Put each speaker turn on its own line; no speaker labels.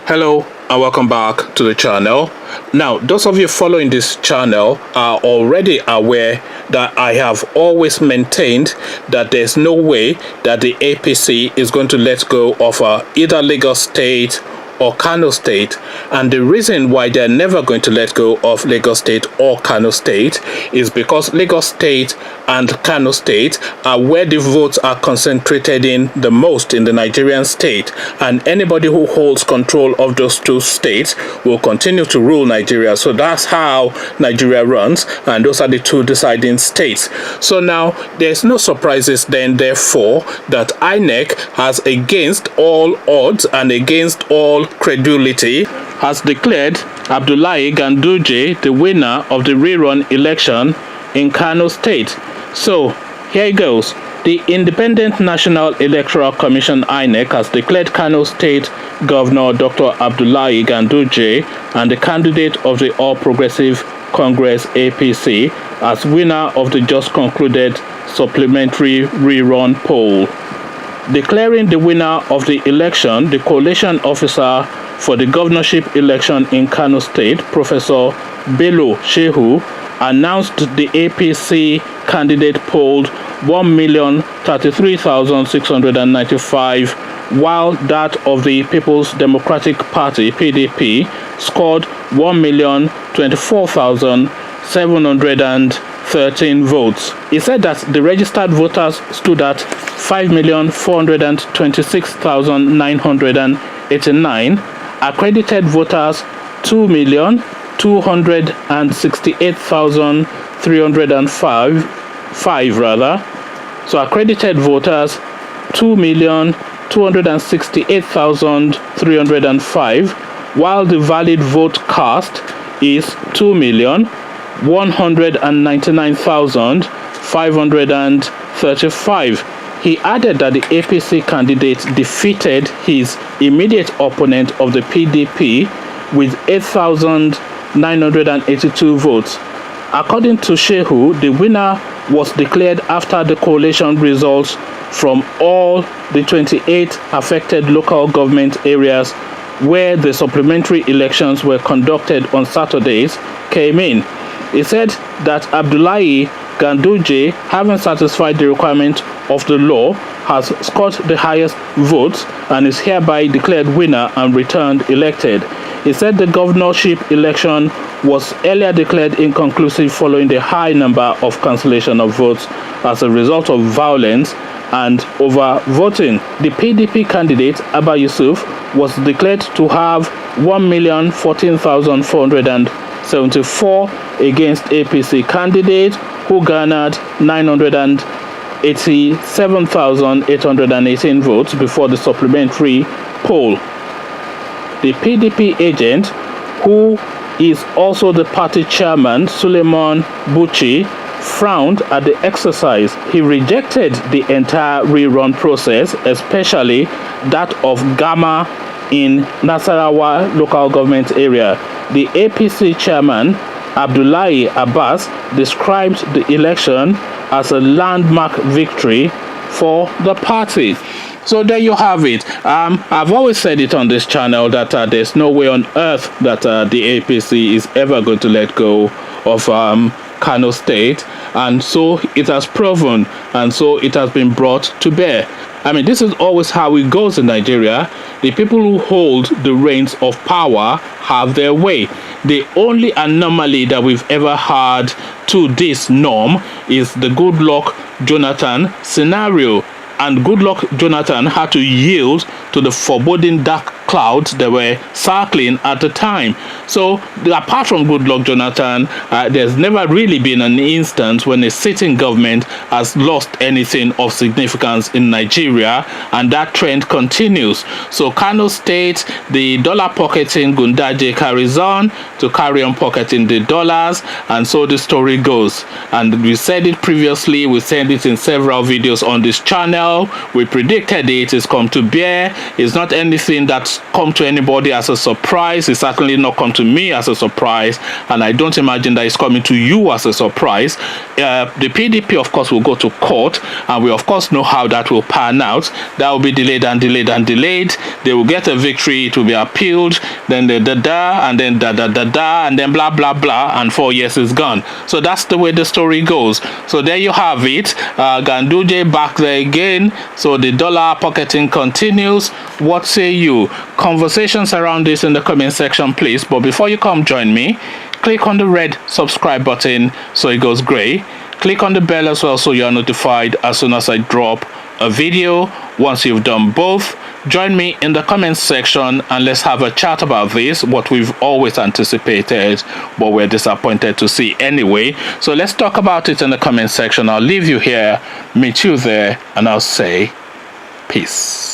Hello and welcome back to the channel. Now, those of you following this channel are already aware that I have always maintained that there's no way that the APC is going to let go of either Lagos State or Kano State, and the reason why they're never going to let go of Lagos State or Kano State is because Lagos State and Kano State are where the votes are concentrated in the most in the Nigerian state, and anybody who holds control of those two states will continue to rule Nigeria. So that's how Nigeria runs, and those are the two deciding states. So now there's no surprises then, therefore, that INEC has, against all odds and against all credulity, has declared Abdullahi Ganduje the winner of the rerun election in Kano State. So here it goes. The Independent National Electoral Commission INEC has declared Kano State Governor Dr. Abdullahi Ganduje and the candidate of the All Progressive Congress APC as winner of the just concluded supplementary rerun poll. Declaring the winner of the election, the coalition officer for the governorship election in Kano State, Professor Bello Shehu, announced the APC candidate polled 1,033,695, while that of the People's Democratic Party, PDP, scored 1,024,713 votes. He said that the registered voters stood at 5,426,989, accredited voters 2,268,305 rather. So accredited voters 2,268,305, while the valid vote cast is 2,199,535. He added that the APC candidate defeated his immediate opponent of the PDP with 8,982 votes. According to Shehu, the winner was declared after the collation results from all the 28 affected local government areas where the supplementary elections were conducted on Saturdays came in. He said that Abdullahi Ganduje, having satisfied the requirement of the law, has scored the highest votes and is hereby declared winner and returned elected. He said the governorship election was earlier declared inconclusive following the high number of cancellation of votes as a result of violence and overvoting. The PDP candidate, Abba Yusuf, was declared to have 1,014,474 against APC candidate, who garnered 987,818 votes before the supplementary poll. The PDP agent, who is also the party chairman, Suleiman Buchi, frowned at the exercise. He rejected the entire rerun process, especially that of Gama in Nasarawa local government area. The APC chairman, Abdullahi Abbas, described the election as a landmark victory for the party. So there you have it. I've always said it on this channel that there's no way on earth that the APC is ever going to let go of Kano State, and so it has proven, and so it has been brought to bear. I mean, this is always how it goes in Nigeria. The people who hold the reins of power have their way. The only anomaly that we've ever had to this norm is the Goodluck Jonathan scenario. And Goodluck Jonathan had to yield to the foreboding dark clouds that were circling at the time. So apart from Goodluck Jonathan, there's never really been an instance when a sitting government has lost anything of significance in Nigeria, and that trend continues. So Kano State, the dollar pocketing Gundaje carries on to carry on pocketing the dollars, and so the story goes. And we said it previously. We said it in several videos on this channel. We predicted it. It's come to bear. It's not anything that's come to anybody as a surprise. It's certainly not come to me as a surprise, and I don't imagine that it's coming to you as a surprise. The PDP, of course, will go to court, and we of course know how that will pan out. That will be delayed and delayed and delayed. They will get a victory. It will be appealed. Then and then and then blah blah blah, and 4 years is gone. So that's the way the story goes. So there you have it. Ganduje back there again. So the dollar pocketing continues. What say you? Conversations around this in the comment section, please. But before you come join me, click on the red subscribe button so it goes gray. Click on the bell as well so you are notified as soon as I drop a video. Once you've done both, join me in the comments section and let's have a chat about this, what we've always anticipated but we're disappointed to see anyway. So let's talk about it in the comment section. I'll leave you here, meet you there, and I'll say peace.